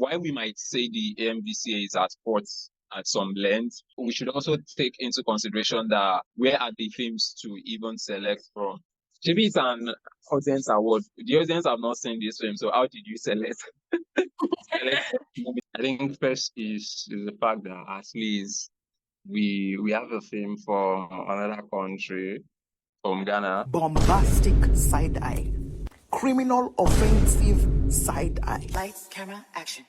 while we might say the AMVCA is at fault at some length, we should also take into consideration that where are the films to even select from? Maybe it's an audience award. The audience have not seen this film, so how did you select? I think first is the fact that at least we have a film from another country, from Ghana. Bombastic side eye. Criminal offensive side eye. Lights, camera, action.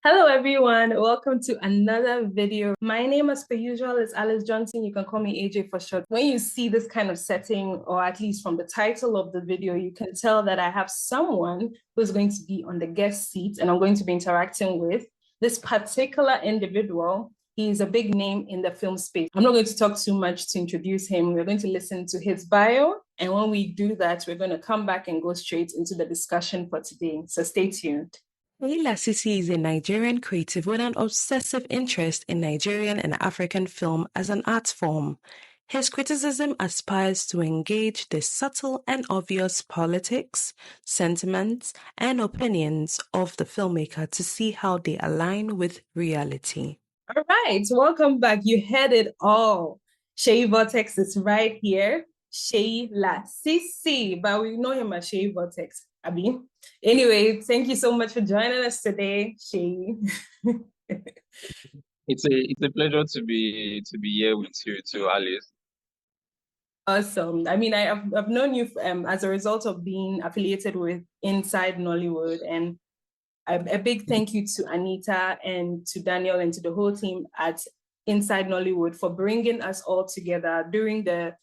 Hello everyone, welcome to another video. My name, as per usual, is Alice Johnson. You can call me AJ for short. When you see this kind of setting, or at least from the title of the video, you can tell that I have someone who's going to be on the guest seat and I'm going to be interacting with. This particular individual, he is a big name in the film space. I'm not going to talk too much to introduce him. We're going to listen to his bio. And when we do that, we're going to come back and go straight into the discussion for today. So stay tuned. Seyi Lasisi is a Nigerian creative with an obsessive interest in Nigerian and African film as an art form. His criticism aspires to engage the subtle and obvious politics, sentiments, and opinions of the filmmaker to see how they align with reality. All right, welcome back. You heard it all. Seyi Vortex is right here. Seyi Lasisi, but we know him as Seyi Vortex. Abi. Anyway, thank you so much for joining us today, Seyi. It's a pleasure to be here with you too, Alice. Awesome. I mean, I've known you as a result of being affiliated with Inside Nollywood, and a big thank you to Anita and to Daniel and to the whole team at Inside Nollywood for bringing us all together during the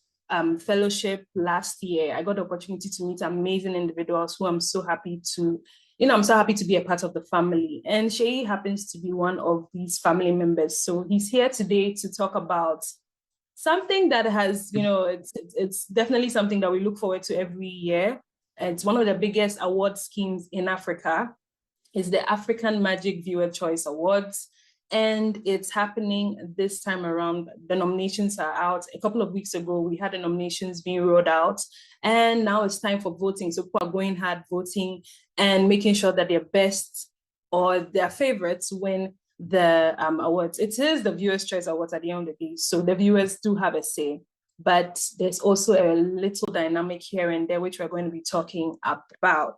fellowship last year. I got the opportunity to meet amazing individuals who I'm so happy to, I'm so happy to be a part of the family. And Seyi happens to be one of these family members. So he's here today to talk about something that has, it's definitely something that we look forward to every year. It's one of the biggest award schemes in Africa. It's the African Magic Viewer Choice Awards. And it's happening this time around. The nominations are out. A couple of weeks ago, we had the nominations being rolled out. And now it's time for voting. So people are going hard voting and making sure that their best or their favorites win the awards. It is the Viewers' Choice Awards at the end of the day. So the viewers do have a say. But there's also a little dynamic here and there, which we're going to be talking about.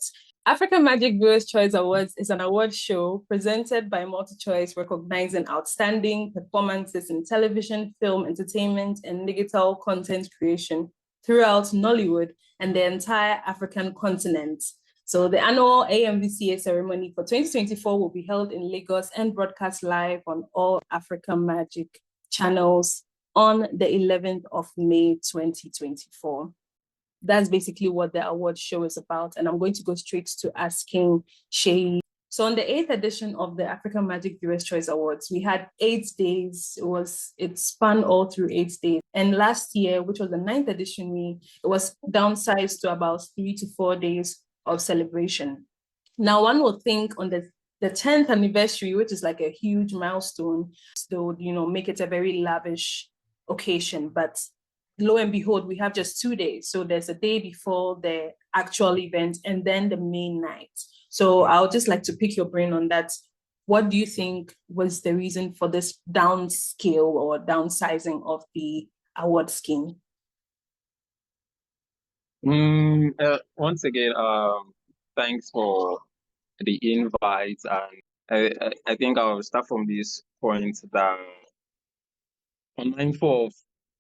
African Magic Viewers' Choice Awards is an award show presented by Multichoice, recognizing outstanding performances in television, film, entertainment, and digital content creation throughout Nollywood and the entire African continent. So the annual AMVCA ceremony for 2024 will be held in Lagos and broadcast live on all African Magic channels on the 11th of May, 2024. That's basically what the award show is about. And I'm going to go straight to asking Seyi. So on the 8th edition of the African Magic Viewers' Choice Awards, we had 8 days. It spanned all through 8 days. And last year, which was the 9th edition, it was downsized to about 3 to 4 days of celebration. Now, one would think on the 10th anniversary, which is like a huge milestone, they would, make it a very lavish occasion. But lo and behold, we have just 2 days. So there's a day before the actual event and then the main night. So I'll just like to pick your brain on that. What do you think was the reason for this downscale or downsizing of the award scheme? Once again, thanks for the invite. And I think I'll start from this point that I'm mindful of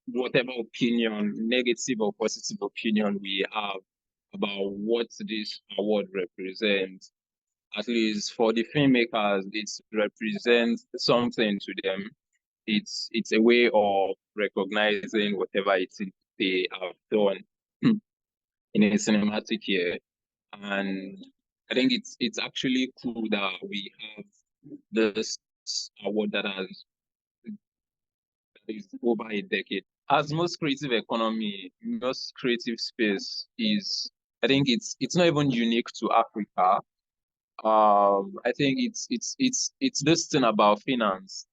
whatever opinion, negative or positive opinion we have about what this award represents. At least for the filmmakers, it represents something to them. It's a way of recognizing whatever it is they have done in a cinematic year. And I think it's actually cool that we have this award that is over a decade. As most creative economy, most creative space is, I think it's not even unique to Africa. I think it's this thing about finance,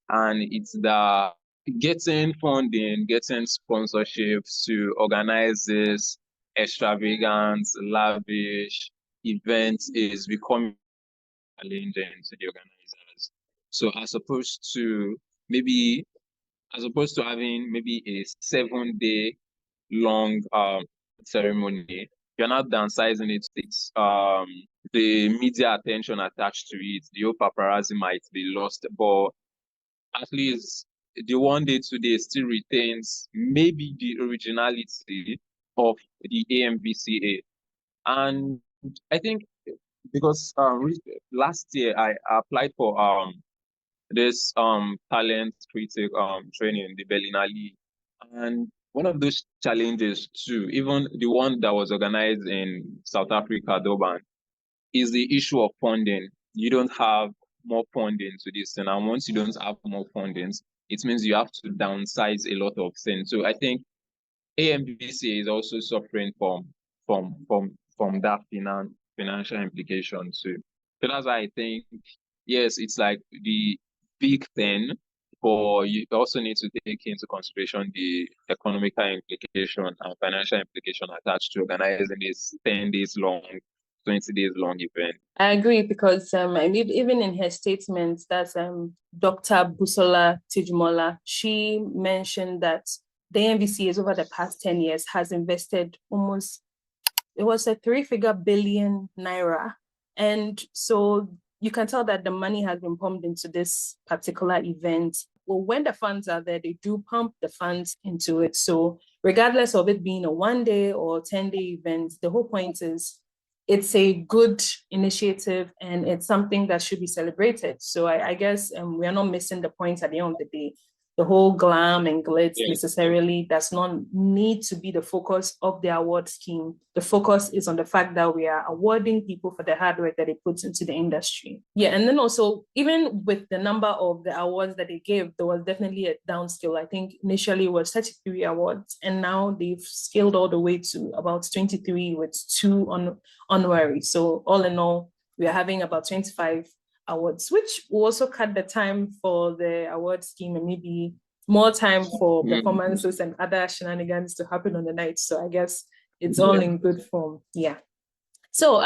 and it's the getting funding, getting sponsorships to organize this extravagant, lavish event is becoming challenging to the organizers. So as opposed to having maybe a 7 day long ceremony, you're not downsizing it. It's the media attention attached to it, the whole paparazzi might be lost, but at least the 1 day today still retains maybe the originality of the AMVCA. And I think because last year I applied for this talent critic training in the Berlinale, and one of those challenges too, even the one that was organized in South Africa, Durban, is the issue of funding. You don't have more funding to this thing, and once you don't have more funding, it means you have to downsize a lot of things. So I think AMVC is also suffering from that financial implication too. So that's why I think yes, it's like the big thing, but you also need to take into consideration the economical implication and financial implication attached to organizing this 10 days long, 20 days long event. I agree because I mean, even in her statement, that's Dr. Busola Tijmola, she mentioned that the AMVCAs over the past 10 years has invested almost, it was a 3-figure billion naira. And so you can tell that the money has been pumped into this particular event. Well, when the funds are there, they do pump the funds into it. So regardless of it being a 1 day or 10-day event, the whole point is it's a good initiative and it's something that should be celebrated. So I guess we are not missing the point at the end of the day. The whole glam and glitz necessarily does not need to be the focus of the award scheme. The focus is on the fact that we are awarding people for the hard work that they put into the industry. Yeah, and then also, even with the number of the awards that they gave, there was definitely a downscale. I think initially it was 33 awards, and now they've scaled all the way to about 23 with 2 honoraries. So all in all, we are having about 25 awards, which will also cut the time for the award scheme and maybe more time for performances and other shenanigans to happen on the night. So I guess it's all in good form. Yeah. So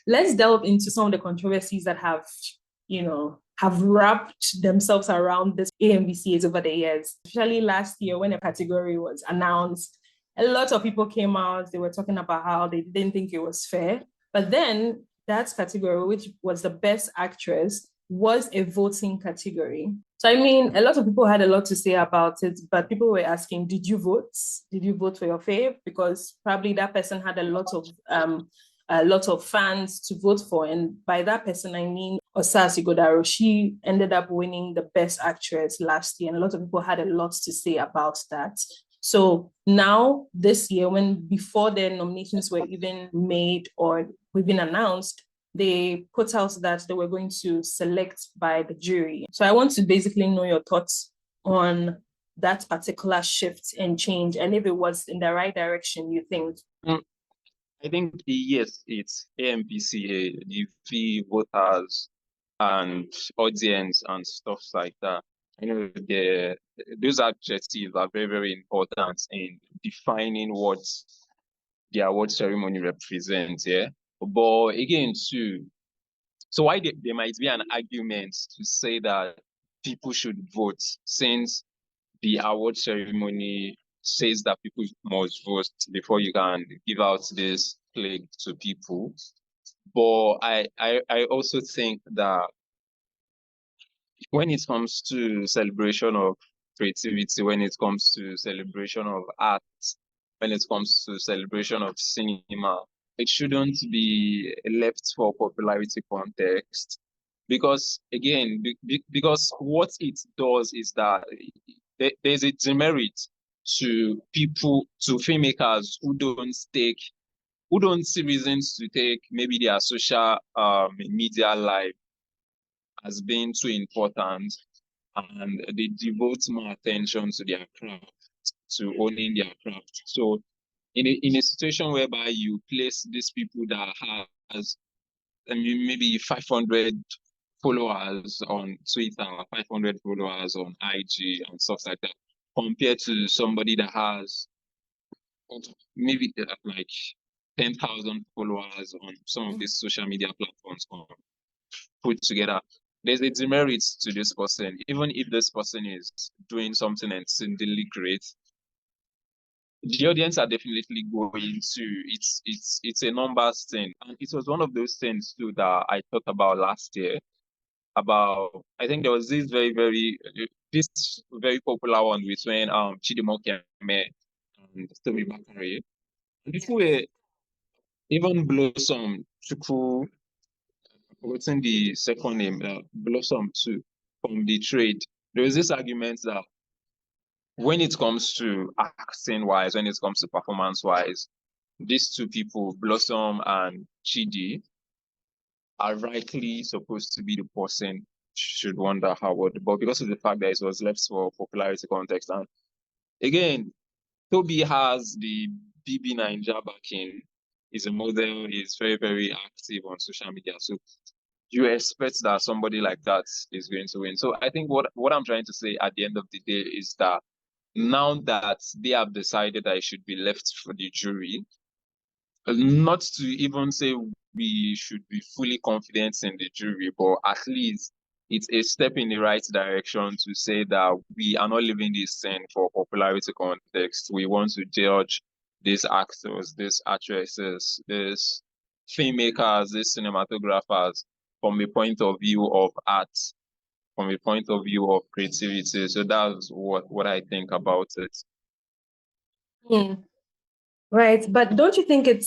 let's delve into some of the controversies that have wrapped themselves around this AMVCAs over the years. Especially last year when a category was announced, a lot of people came out, they were talking about how they didn't think it was fair. But then that category, which was the best actress, was a voting category. So, I mean, a lot of people had a lot to say about it, but people were asking, did you vote? Did you vote for your fave? Because probably that person had a lot of fans to vote for. And by that person, I mean Osasi Godaro. She ended up winning the best actress last year. And a lot of people had a lot to say about that. So now this year, before the nominations were even made or even announced, they put out that they were going to select by the jury. So I want to basically know your thoughts on that particular shift and change, and if it was in the right direction, you think? I think yes, it's AMVCA, the fee voters and audience and stuff like that. Those adjectives are very, very important in defining what the award ceremony represents. Yeah. But again, too, so why there might be an argument to say that people should vote, since the award ceremony says that people must vote before you can give out this plaque to people. But I also think that when it comes to celebration of creativity, when it comes to celebration of art, when it comes to celebration of cinema, it shouldn't be left for popularity context. Because again, because what it does is that there's a demerit to people, to filmmakers who don't see reasons to take maybe their social media life as being too important, and they devote more attention to their craft, to owning their craft. So in a situation whereby you place these people that has maybe 500 followers on Twitter, 500 followers on IG and stuff like that, compared to somebody that has maybe like 10,000 followers on some of these social media platforms, put together, there's a demerit to this person, even if this person is doing something exceedingly great. The audience are definitely going to it's a numbers thing, and it was one of those things too that I talked about last year. About I think there was this this very popular one between Chidimoke and Toby Bakari. People were even Blossom Chuku, forgotten the second name, Blossom too, from the trade. There was this argument that when it comes to acting wise, when it comes to performance wise, these two people, Blossom and Chidi, are rightly supposed to be the person should won that award. But because of the fact that it was left for popularity context, and again, Toby has the BB Ninja backing. He's a model. He's very, very active on social media. So you expect that somebody like that is going to win. So I think what I'm trying to say at the end of the day is that now that they have decided that it should be left for the jury, not to even say we should be fully confident in the jury, but at least it's a step in the right direction to say that we are not leaving this thing for popularity context. We want to judge these actors, these actresses, these filmmakers, these cinematographers from a point of view of art, from a point of view of creativity. So that's what I think about it. Hmm. Right, but don't you think it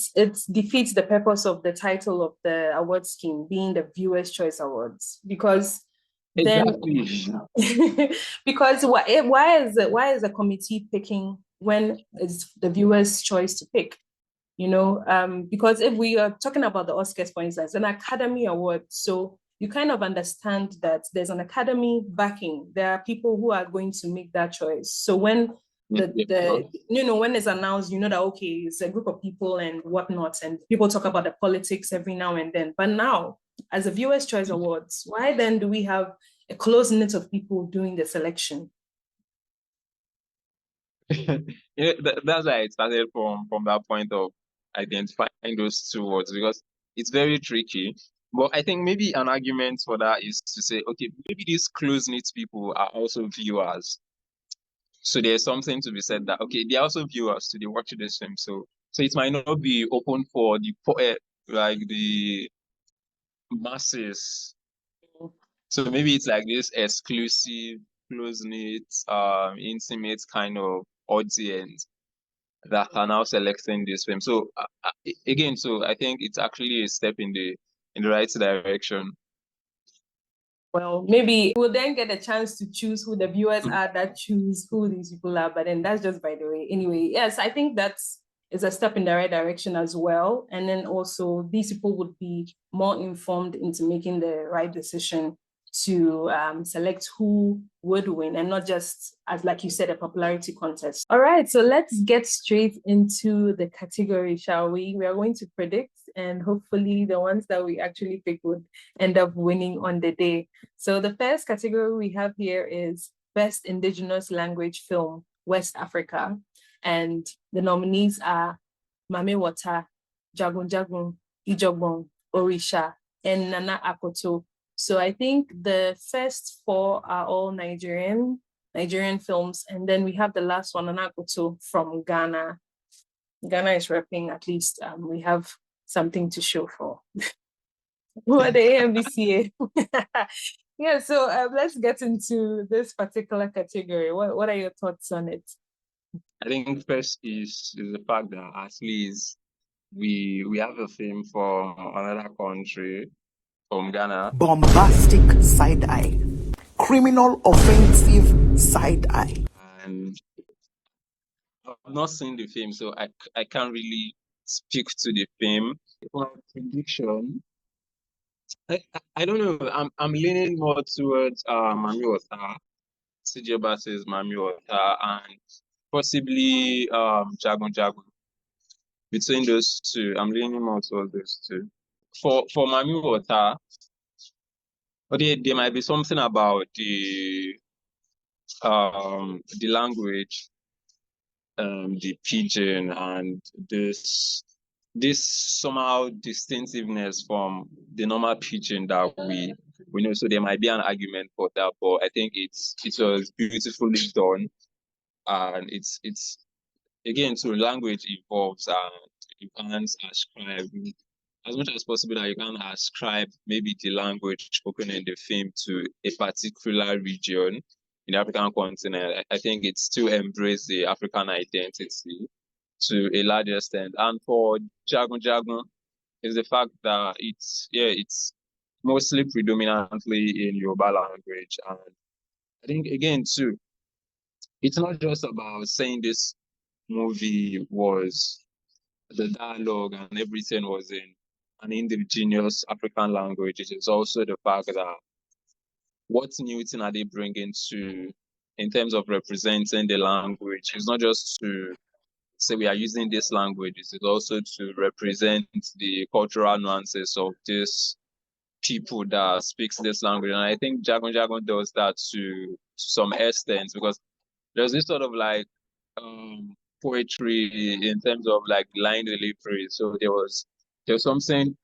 defeats the purpose of the title of the award scheme being the Viewers' Choice Awards? Because then, Exactly. because why is a committee picking when it's the viewers' choice to pick? You know, because if we are talking about the Oscars, for instance, an Academy Award, so you kind of understand that there's an Academy backing. There are people who are going to make that choice. So when when it's announced, you know that okay, it's a group of people and whatnot, and people talk about the politics every now and then. But now, as a Viewers' Choice Awards, why then do we have a close knit of people doing the selection? That's why it started from that point of identifying those two words, because it's very tricky. But I think maybe an argument for that is to say, okay, maybe these close-knit people are also viewers. So there's something to be said that, okay, they're also viewers, so they watch this film. So it might not be open for like the masses. So maybe it's like this exclusive, close-knit, intimate kind of audience that are now selecting this film. So again, so I think it's actually a step in the right direction. Well, maybe we'll then get a chance to choose who the viewers are that choose who these people are, but then that's just by the way. Anyway, yes, I think that's is a step in the right direction as well. And then also these people would be more informed into making the right decision to select who would win and not just, as like you said, a popularity contest. All right, so let's get straight into the category, shall we? We are going to predict, and hopefully the ones that we actually pick would end up winning on the day. So the first category we have here is Best Indigenous Language Film, West Africa. And the nominees are Mame Wata, Jagun Jagun, Ijogbon, Orisha, and Nana Akoto. So I think the first four are all Nigerian films. And then we have the last one, Nana Akoto, from Ghana. Ghana is repping, at least we have something to show for. What the AMVCA. Yeah, so let's get into this particular category. What are your thoughts on it? I think first is the fact that at least we have a film from another country, from Ghana. Bombastic side eye. Criminal offensive side eye. And I've not seen the film, so I can't really speak to the film. For prediction, I don't know. I'm leaning more towards Mami Ota, CJ Bass's Mami Ota, and possibly Jagun Jagun. Between those two, I'm leaning more towards those two. For Mami Ota, there might be something about the language, the pidgin, and this somehow distinctiveness from the normal pidgin that we We know, so there might be an argument for that, but I think it was beautifully done, and it's again, so language evolves, and you can't ascribe as much as possible that you can ascribe maybe the language spoken in the film to a particular region in the African continent. I think it's to embrace the African identity to a large extent. And for Jagun Jagun, is the fact that it's mostly predominantly in Yoruba language. And I think again too, it's not just about saying this movie was the dialogue and everything was in an indigenous African language. It is also the fact that what new thing are they bringing to in terms of representing the language? It's not just to say we are using this language, it's also to represent the cultural nuances of this people that speaks this language. And I think Jagon Jagon does that to some extent, because there's this sort of like poetry in terms of like line delivery. So there was something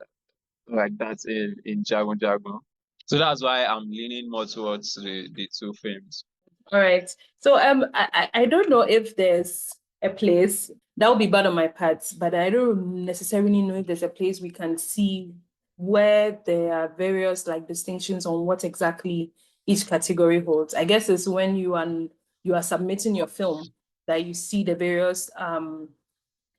like that in Jagon Jagon. So that's why I'm leaning more towards the two films. All right. So I don't know if there's a place that would be bad on my part, but I don't necessarily know if there's a place we can see where there are various like distinctions on what exactly each category holds. I guess it's when you are submitting your film that you see the various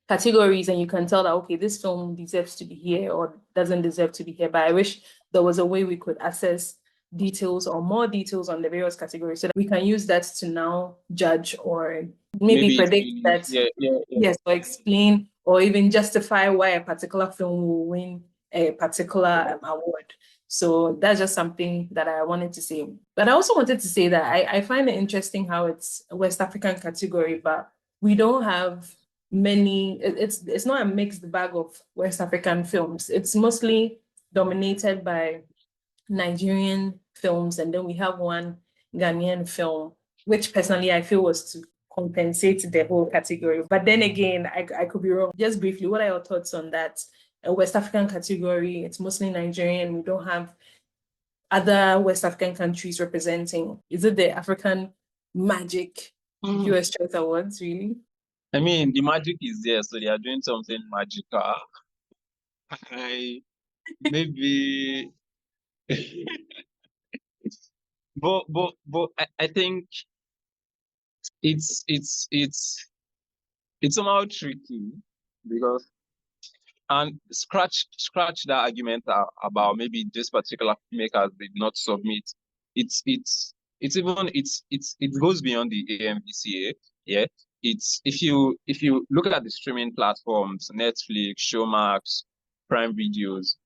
categories and you can tell that, okay, this film deserves to be here or doesn't deserve to be here. But I wish there was a way we could access details or more details on the various categories so that we can use that to now judge or maybe predict that, yes, or explain or even justify why a particular film will win a particular award. So that's just something that I wanted to say. But I also wanted to say that I find it interesting how it's a West African category, but we don't have many, it's not a mixed bag of West African films. It's mostly dominated by Nigerian films, and then we have one Ghanaian film, which personally I feel was to compensate the whole category. But then again, I could be wrong. Just briefly, what are your thoughts on that? A West African category, it's mostly Nigerian. We don't have other West African countries representing. Is it the African Magic US Choice Awards, really? I mean, the magic is there, so they are doing something magical. Maybe but I think it's somehow tricky because, and scratch that argument about maybe this particular filmmakers did not submit. It goes beyond the AMVCA. Yeah, it's if you look at the streaming platforms, Netflix, Showmax, Prime Videos,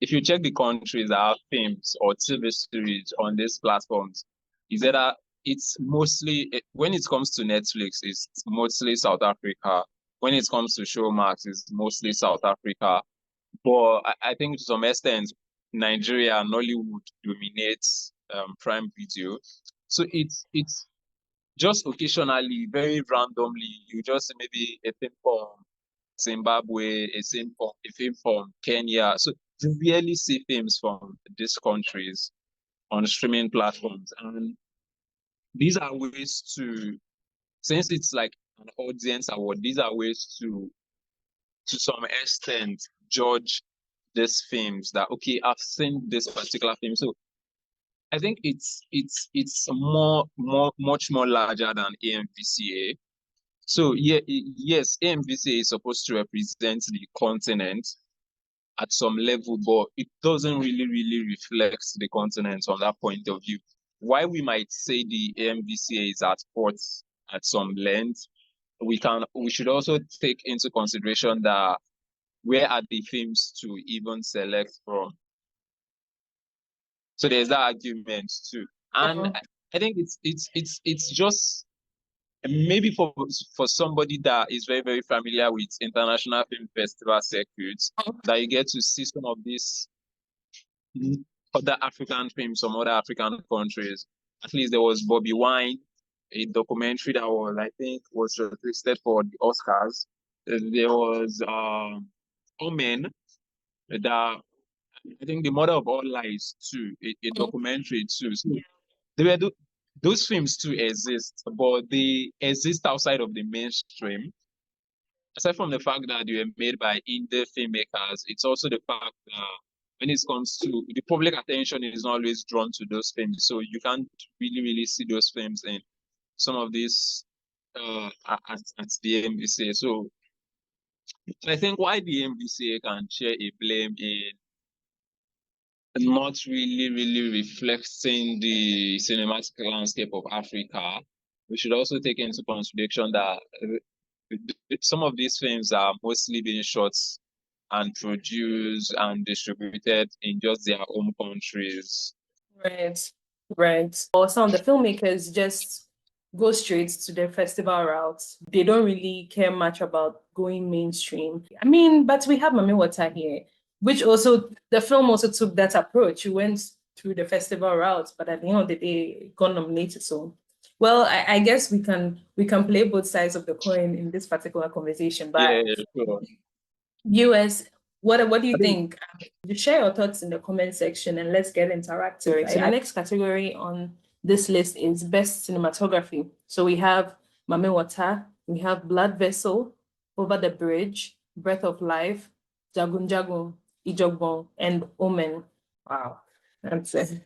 if you check the countries that have films or TV series on these platforms, is that it's mostly, when it comes to Netflix, it's mostly South Africa. When it comes to Showmax, it's mostly South Africa. But I think to some extent, Nigeria and Nollywood dominates Prime Video. So it's just occasionally, very randomly, you just maybe a film from Zimbabwe, a film from Kenya. So you rarely see films from these countries on streaming platforms. And these are ways to, since it's like an audience award, these are ways to some extent, judge these films that, okay, I've seen this particular film. So I think it's much more larger than AMVCA. So yeah, yes, AMVCA is supposed to represent the continent at some level, but it doesn't really reflect the continent from that point of view. Why we might say the AMVCA is at fault at some length, we should also take into consideration that where are the films to even select from? So there's that argument too. And I think it's just maybe for somebody that is very familiar with international film festival circuits, that you get to see some of these other African films from other African countries. At least there was Bobby Wine, a documentary that was, I think, was shortlisted for the Oscars. There was Omen, that I think The Mother of All Lies too, a documentary too. So they were those films too exist, but they exist outside of the mainstream. Aside from the fact that they were made by indie filmmakers, it's also the fact that when it comes to the public attention is not always drawn to those films. So you can't really see those films in some of these at the AMVCA. So I think why the AMVCA can share a blame in not really reflecting the cinematic landscape of Africa, we should also take into consideration that some of these films are mostly being shot and produced and distributed in just their home countries. Right. Or some of the filmmakers just go straight to their festival routes. They don't really care much about going mainstream. I mean, but we have Mami Wata here, which also, the film also took that approach. You went through the festival routes, but at the end of the day, it got nominated. So, well, I guess we can play both sides of the coin in this particular conversation. But Yeah, sure. viewers, what do you think? You share your thoughts in the comment section and let's get interactive. So the next category on this list is Best Cinematography. So we have Mame Wata, we have Blood Vessel, Over the Bridge, Breath of Life, Jagun Jagun, Ijogbon, and Omen. Wow, that's it.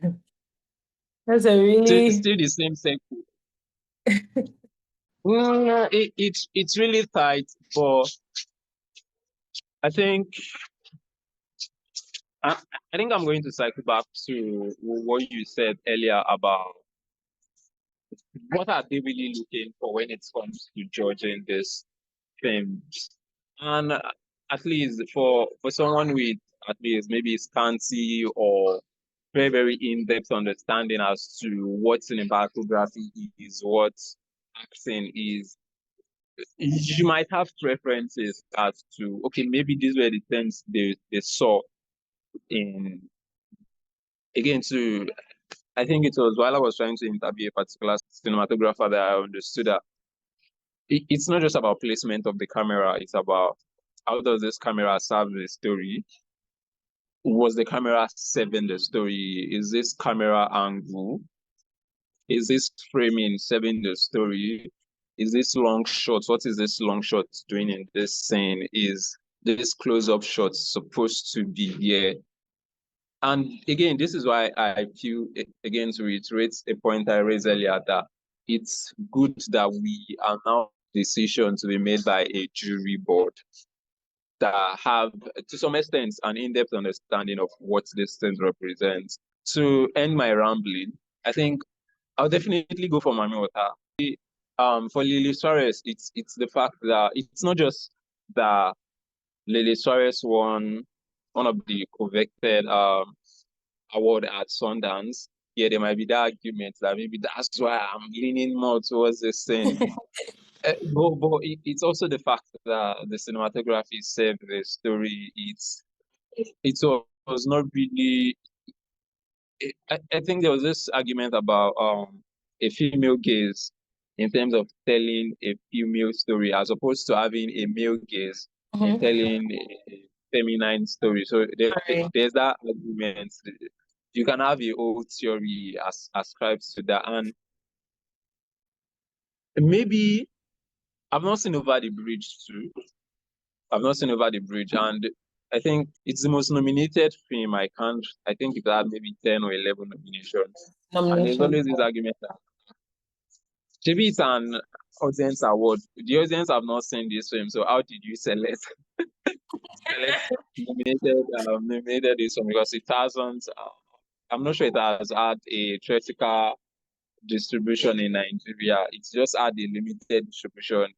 That's a really... Still the same sector. It's really tight, but I think I think I'm going to cycle back to what you said earlier about what are they really looking for when it comes to judging this films. And at least for someone with at least maybe scanty or very in-depth understanding as to what cinematography is, what acting is, you might have preferences as to, okay, maybe these were the things they saw in, again, to, I think it was while I was trying to interview a particular cinematographer that I understood that it's not just about placement of the camera, it's about how does this camera serve the story? Was the camera serving the story? Is this camera angle? Is this framing serving the story? Is this long shot? What is this long shot doing in this scene? Is this close-up shot supposed to be here? And again, this is why I feel, again, to reiterate a point I raised earlier, that it's good that we are now decision to be made by a jury board that have, to some extent, an in-depth understanding of what this thing represents. To end my rambling, I think I'll definitely go for Mami Wata. For Lily Suarez, it's the fact that it's not just that Lily Suarez won one of the coveted award at Sundance. Yeah, there might be that argument that maybe that's why I'm leaning more towards this thing. But it's also the fact that the cinematography served the story. It was not really. I think there was this argument about a female gaze in terms of telling a female story as opposed to having a male gaze and telling a feminine story. So there's that argument. You can have a whole theory ascribed to that, and maybe I've not seen Over the Bridge too. I've not seen Over the Bridge, and I think it's the most nominated film. I think it had maybe 10 or 11 nominations. And there's always this argument that maybe it's an audience award. The audience have not seen this film, so how did you select nominated this one? Because it hasn't. I'm not sure it has had a theatrical distribution in Nigeria. It's just had a limited distribution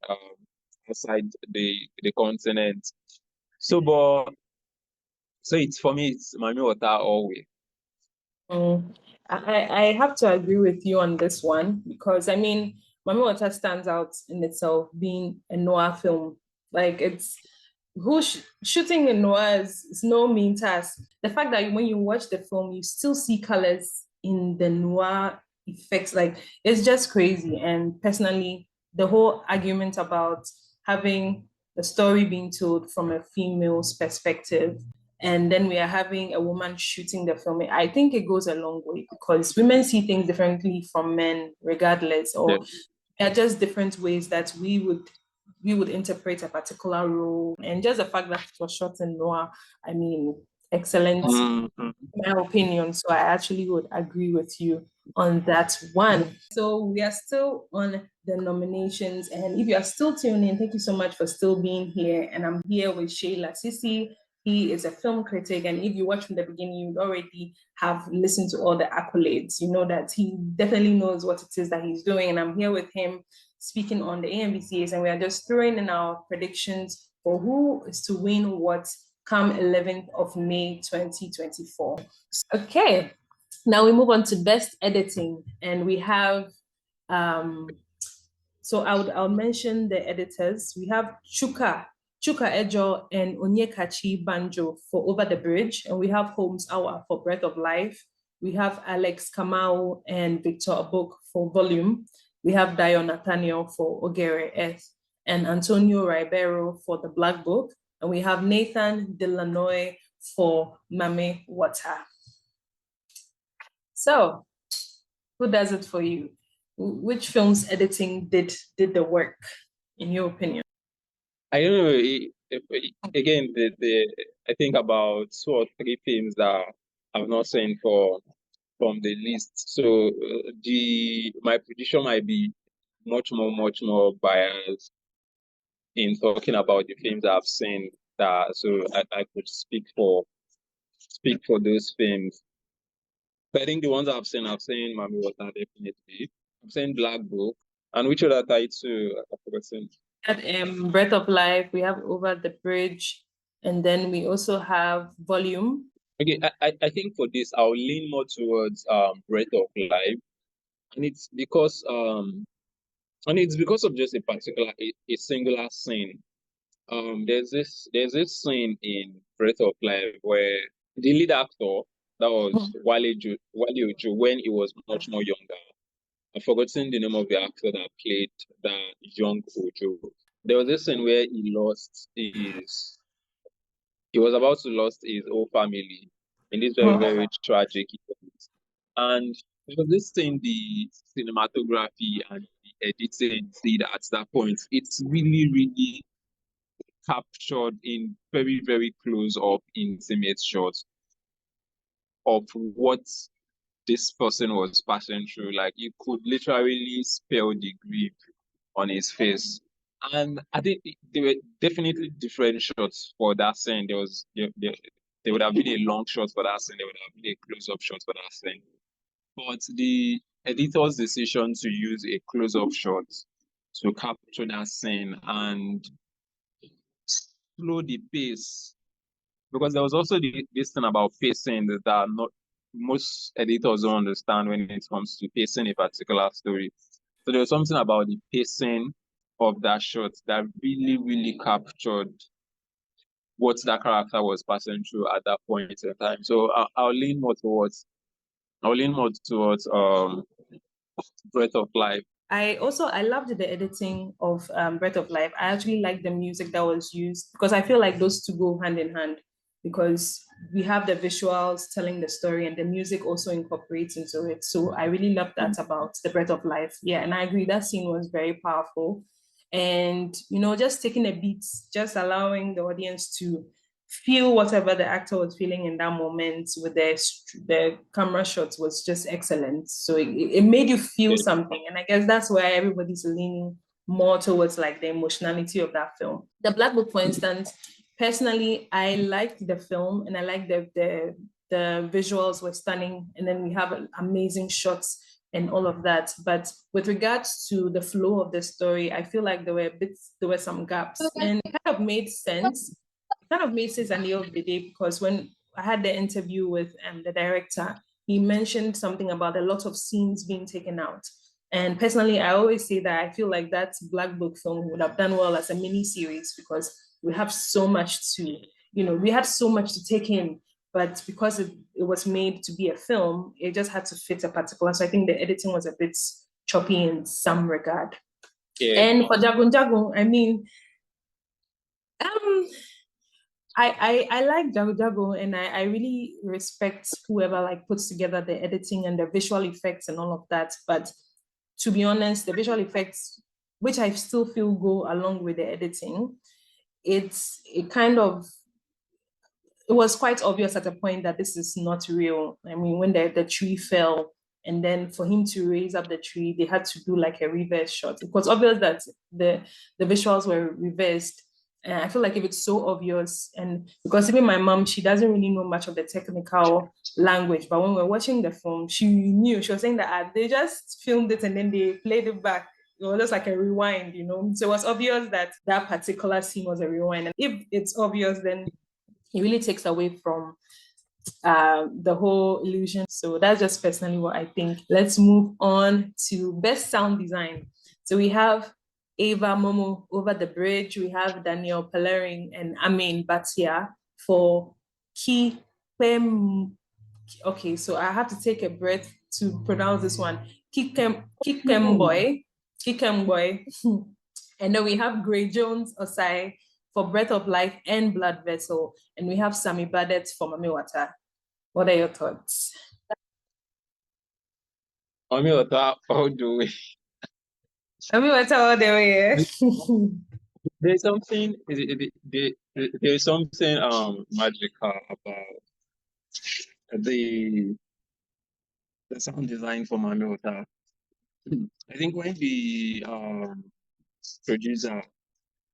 outside the continent. So it's, for me, it's Mami Wata always. I have to agree with you on this one, because I mean, Mami Wata stands out in itself being a noir film. Like, it's shooting in noir is no mean task. The fact that when you watch the film, you still see colors in the noir effects, like, it's just crazy. And personally, the whole argument about having the story being told from a female's perspective and then we are having a woman shooting the film, I think it goes a long way, because women see things differently from men regardless, or there are just different ways that we would interpret a particular role. And just the fact that it was shot in noir, I mean, excellent, in my opinion. So I actually would agree with you on that one. So we are still on the nominations, and if you are still tuning in, thank you so much for still being here. And I'm here with Seyi Lasisi. He is a film critic, and if you watch from the beginning, you would already have listened to all the accolades. You know that he definitely knows what it is that he's doing, and I'm here with him speaking on the AMVCAs, and we are just throwing in our predictions for who is to win what come 11th of May 2024. Okay, now we move on to best editing, and we have so I'll mention the editors. We have Chuka Ejo and Onyekachi Banjo for Over the Bridge, and we have Holmes Awa for Breath of Life. We have Alex Kamau and Victor Abok for Volume. We have Dio Nathaniel for Ogere Earth, and Antonio Ribeiro for The Black Book. And we have Nathan Delanoy for Mame Water. So, who does it for you? Which film's editing did the work, in your opinion? I don't know. Again, I think about 2 or 3 films that I've not seen from the list. So my prediction might be much more biased in talking about the films I've seen. So I could speak for those films. But I think the ones I've seen Mami Water definitely. I've seen Black Book, and which other title I've forgotten. Breath of Life. We have Over the Bridge, and then we also have Volume. Okay, I think for this I'll lean more towards Breath of Life, and it's because of just a singular scene. There's this scene in Breath of Life where the lead actor, that was Wale Ojo, when he was much more younger. I've forgotten the name of the actor that played that young Ojo. There was this scene where he was about to lose his whole family in this very, very tragic event. And there was this thing, the cinematography and the editing did at that point. It's really, really captured in very, very close up, intimate shots of what this person was passing through. Like, you could literally spell the grief on his face. And I think there were definitely different shots for that scene. There would have been a long shot for that scene. There would have been a close-up shot for that scene. But the editor's decision to use a close-up shot to capture that scene and slow the pace, because there was also this thing about pacing that not most editors don't understand when it comes to pacing a particular story. So there was something about the pacing of that shot that really, really captured what that character was passing through at that point in time. So I'll lean more towards Breath of Life. I loved the editing of Breath of Life. I actually like the music that was used, because I feel like those two go hand in hand, because we have the visuals telling the story and the music also incorporates into it. So I really love that about the Breath of Life. Yeah, and I agree, that scene was very powerful. And, just taking a beat, just allowing the audience to feel whatever the actor was feeling in that moment with the camera shots was just excellent. So it made you feel something. And I guess that's why everybody's leaning more towards like the emotionality of that film. The Black Book, for instance, personally, I liked the film, and I like the visuals were stunning. And then we have amazing shots and all of that. But with regards to the flow of the story, I feel like there were some gaps, and it kind of made sense. Kind of made sense at the end of the day, because when I had the interview with the director, he mentioned something about a lot of scenes being taken out. And personally, I always say that I feel like that Black Book film would have done well as a mini series, because we have so much to, we had so much to take in, but because it was made to be a film, it just had to fit a particular. So I think the editing was a bit choppy in some regard. Yeah. And for Jagun, I mean, I like Jago Jago, and I really respect whoever like puts together the editing and the visual effects and all of that. But to be honest, the visual effects, which I still feel go along with the editing, it was quite obvious at a point that this is not real. I mean, when the tree fell, and then for him to raise up the tree, they had to do like a reverse shot. It was obvious that the visuals were reversed. And I feel like if it's so obvious, and because even my mom, she doesn't really know much of the technical language, but when we were watching the film, she knew. She was saying that they just filmed it and then they played it back. It was just like a rewind, you know. So it was obvious that that particular scene was a rewind. And if it's obvious, then it really takes away from the whole illusion. So that's just personally what I think. Let's move on to best sound design. So we have Ava Momo Over the Bridge. We have Daniel Pellering and Amin Batia for Kikem. Okay, so I have to take a breath to pronounce this one. Kikemboy. And then we have Gray Jones Osai for Breath of Life and Blood Vessel. And we have Sami Badet for Mami Wata. What are your thoughts? Mami Wata all the way. Mami Wata all the way. There's something there's something magical about the sound design for Mami Wata. I think when the producer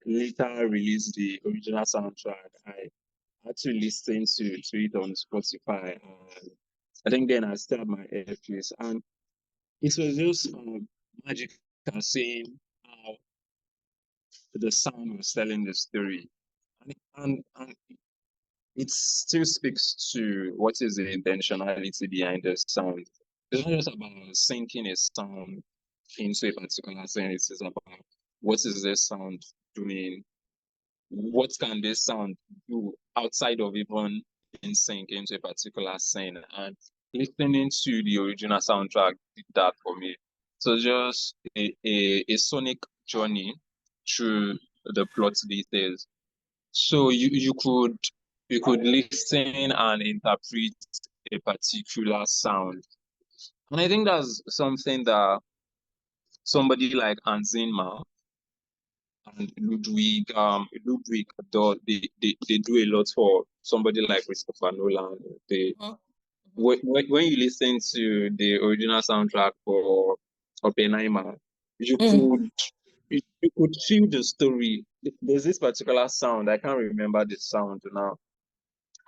later released the original soundtrack, I had to listen to it on Spotify. And I think then I started my earpiece, and it was just magical seeing how the sound was telling the story, and it still speaks to what is the intentionality behind the sound. It's not just about syncing a sound into a particular scene. It's about what is this sound doing? What can this sound do outside of even in sync into a particular scene? And listening to the original soundtrack did that for me. So just a sonic journey through the plot details. So you could listen and interpret a particular sound. And I think that's something that somebody like Hans Zimmer and Ludwig they do a lot for somebody like Christopher Nolan. When you listen to the original soundtrack for Oppenheimer, you could feel the story. There's this particular sound. I can't remember the sound now.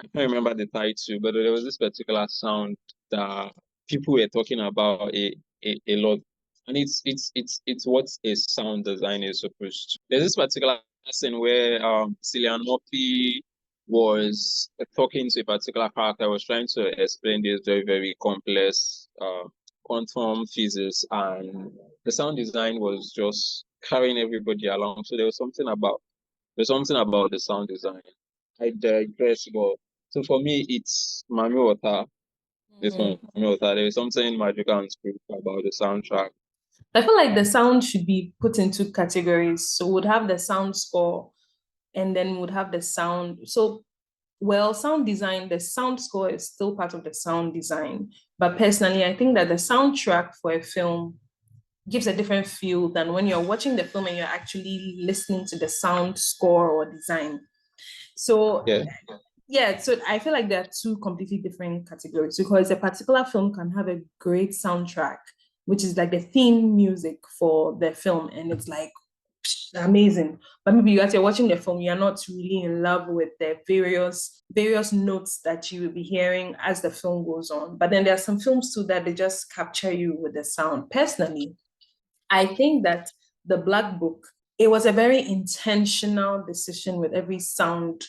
I can't remember the title, but there was this particular sound that people were talking about a lot. And it's what a sound design is supposed to. There's this particular scene where Cillian Murphy was talking to a particular character, was trying to explain this very, very complex quantum physics, and the sound design was just carrying everybody along. So there's something about the sound design. I digress, but so for me, it's Mami Wata. It's Mami Wata. There is something magical and spiritual about the soundtrack. I feel like the sound should be put into categories. So we'd have the sound score, and then we'd have the sound. So, well, sound design, the sound score is still part of the sound design. But personally, I think that the soundtrack for a film gives a different feel than when you're watching the film and you're actually listening to the sound score or design. So so I feel like there are two completely different categories, because a particular film can have a great soundtrack, which is like the theme music for the film, and it's like amazing. But maybe as you're watching the film, you're not really in love with the various notes that you will be hearing as the film goes on. But then there are some films too that they just capture you with the sound. Personally, I think that The Black Book, it was a very intentional decision with every sound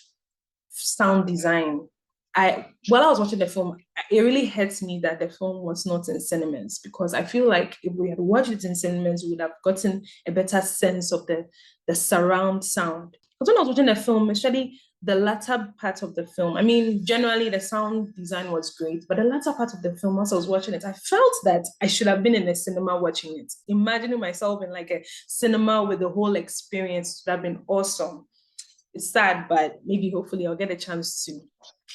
design. While I was watching the film, it really hurts me that the film was not in cinemas, because I feel like if we had watched it in cinemas, we would have gotten a better sense of the surround sound. Because when I was watching the film, especially the latter part of the film, I mean, generally the sound design was great, but the latter part of the film, once I was watching it, I felt that I should have been in a cinema watching it. Imagining myself in like a cinema with the whole experience would have been awesome. it's sad, but maybe hopefully I'll get a chance to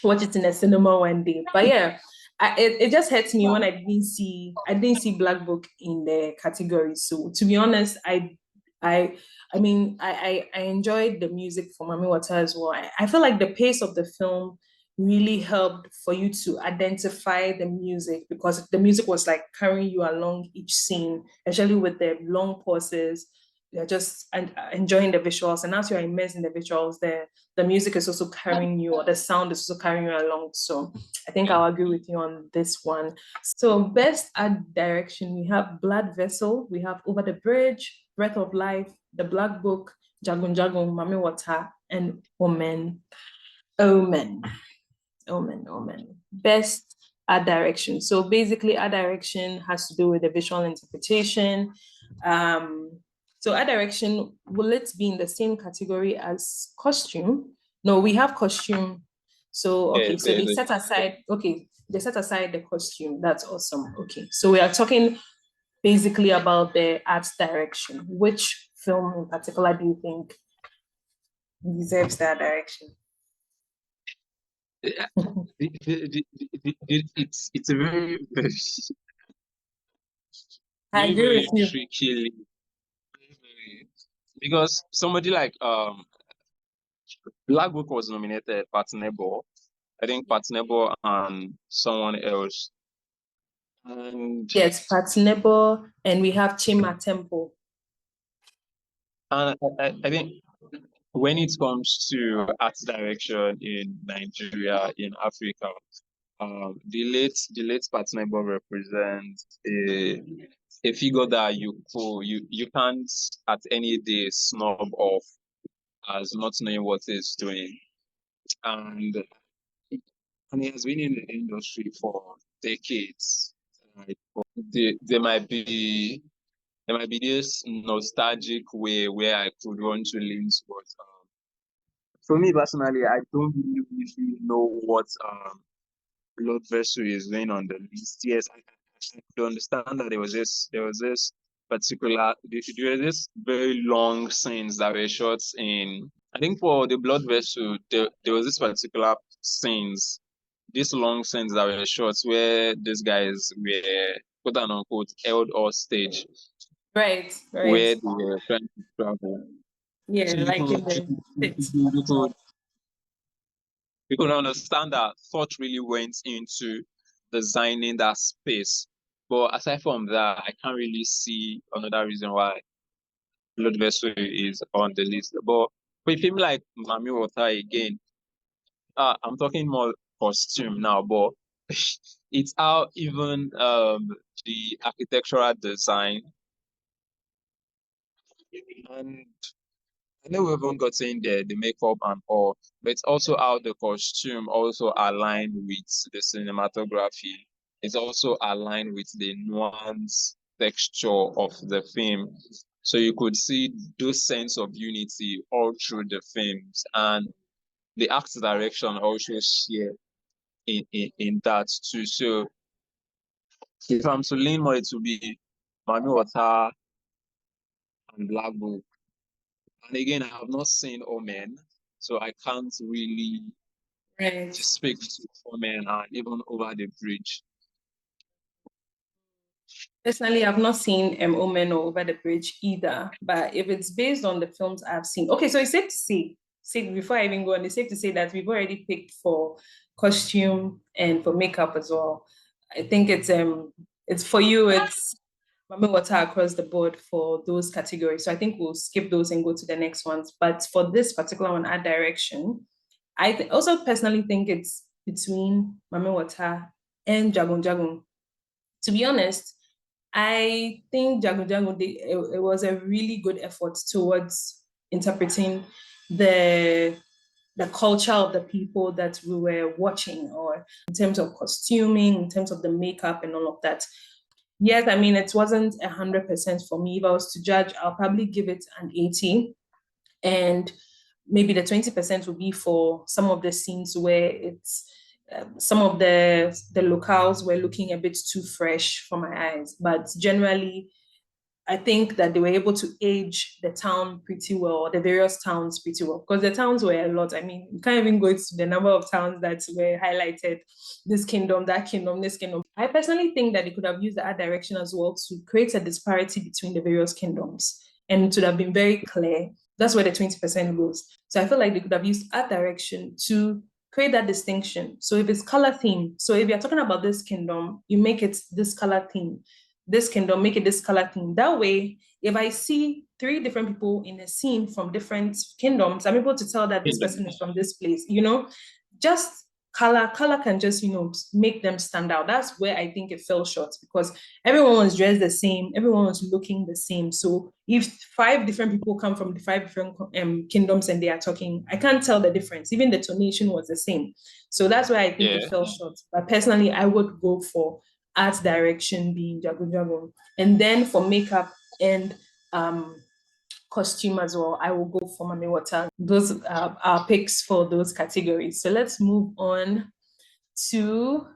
watch it in a cinema one day. But yeah, it just hurts me when I didn't see Black Book in the category. So to be honest, I enjoyed the music from Mami Wata as well. I feel like the pace of the film really helped for you to identify the music, because the music was like carrying you along each scene, especially with the long pauses. You're just enjoying the visuals, and as you're immersed in the visuals, the music is also carrying you, or the sound is also carrying you along. So I think I'll agree with you on this one. So best art direction, we have Blood Vessel, we have Over the Bridge, Breath of Life, The Black Book, Jagun Jagun, Mami Wata, and Omen. Best art direction. So basically, art direction has to do with the visual interpretation. So art direction, will it be in the same category as costume? No, we have costume. So okay, so they set aside. Okay, they set aside the costume. That's awesome. Okay, so we are talking basically about the art direction. Which film in particular do you think deserves that direction? It's a very, I agree with you. tricky, because somebody like Black Book was nominated Patnebo, I think Patnebo and someone else. And yes, Patnebo, and we have Chima Temple. And I think when it comes to art direction in Nigeria, in Africa, the late Patnebo represents a figure that you can't at any day snub off as not knowing what he's doing. And he has been in the industry for decades. Right? There might be this nostalgic way where I could want to lean towards. For me personally, I don't really know what Blood Vessel is doing on the list. Yes, I could understand that there was this particular there were this very long scenes that were shot in. I think for the Blood Vessel, there was this particular scenes, these long scenes that were shot where these guys were quote unquote held hostage. Right. Where they were trying to travel. Yeah, So like you could understand that thought really went into designing that space. But aside from that, I can't really see another reason why Blood Vessel is on the list. But with film like Mami Wata again, I'm talking more costume now, but it's how even the architectural design, and I know we haven't gotten the makeup and all, but it's also how the costume also aligned with the cinematography. It's also aligned with the nuance texture of the film. So you could see those sense of unity all through the films, and the art direction also share in that too. So if I'm to lean more, it will be Mami Wata and Black Book. And again, I have not seen Omen, so I can't really speak to Omen and even Over the Bridge. Personally, I've not seen Omen or Over the Bridge either. But if it's based on the films I've seen, okay, so it's safe to say before I even go on, it's safe to say that we've already picked for costume and for makeup as well. I think it's for you, it's Mami Wata across the board for those categories. So I think we'll skip those and go to the next ones. But for this particular one, art direction, I also personally think it's between Mami Wata and Jagun Jagun. To be honest, I think Jagun Jagun, it was a really good effort towards interpreting the culture of the people that we were watching, or in terms of costuming, in terms of the makeup and all of that. Yes, I mean, it wasn't 100% for me. If I was to judge, I'll probably give it an 80. And maybe the 20% will be for some of the scenes where it's some of the locales were looking a bit too fresh for my eyes. But generally, I think that they were able to age the town pretty well, the various towns pretty well, because the towns were a lot. I mean, you can't even go to the number of towns that were highlighted, this kingdom, that kingdom, this kingdom. I personally think that they could have used the art direction as well to create a disparity between the various kingdoms, and it would have been very clear. That's where the 20% goes. So I feel like they could have used art direction to create that distinction. So if it's color theme, so if you're talking about this kingdom, you make it this color theme. This kingdom, make it this color theme. That way, if I see 3 different people in a scene from different kingdoms, I'm able to tell that this person is from this place, you know. Just color can just, you know, make them stand out. That's where I think it fell short, because everyone was dressed the same, everyone was looking the same. So if 5 different people come from the 5 different kingdoms and they are talking, I can't tell the difference. Even the tonation was the same. So that's why I think it fell short. But personally, I would go for art direction being jago. And then for makeup and costume as well, I will go for Mami Water. Those are our picks for those categories. So let's move on to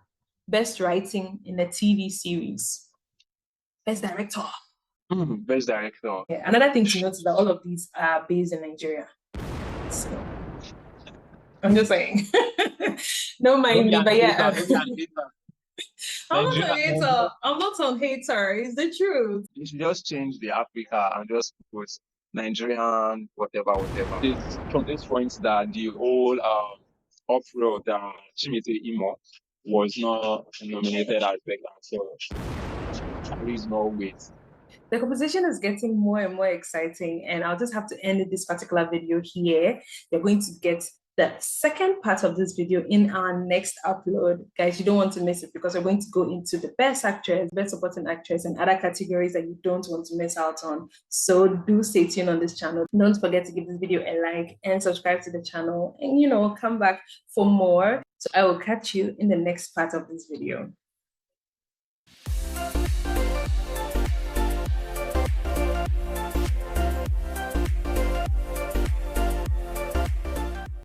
best writing in a TV series. Best director. Best director. Yeah, another thing to note is that all of these are based in Nigeria. So I'm just saying. Don't mind me, but yeah. I'm not a hater. I'm not a hater. It's the truth. You should just change the Africa and just put Nigerian, whatever. It's from this point that the whole off-road Chimete Imo was not nominated as best actor. There is no weight. The conversation is getting more and more exciting, and I'll just have to end this particular video here. You're going to get the second part of this video in our next upload. Guys, you don't want to miss it, because we're going to go into the best actress, best supporting actress, and other categories that you don't want to miss out on. So do stay tuned on this channel. Don't forget to give this video a like and subscribe to the channel, and, you know, come back for more. So I will catch you in the next part of this video.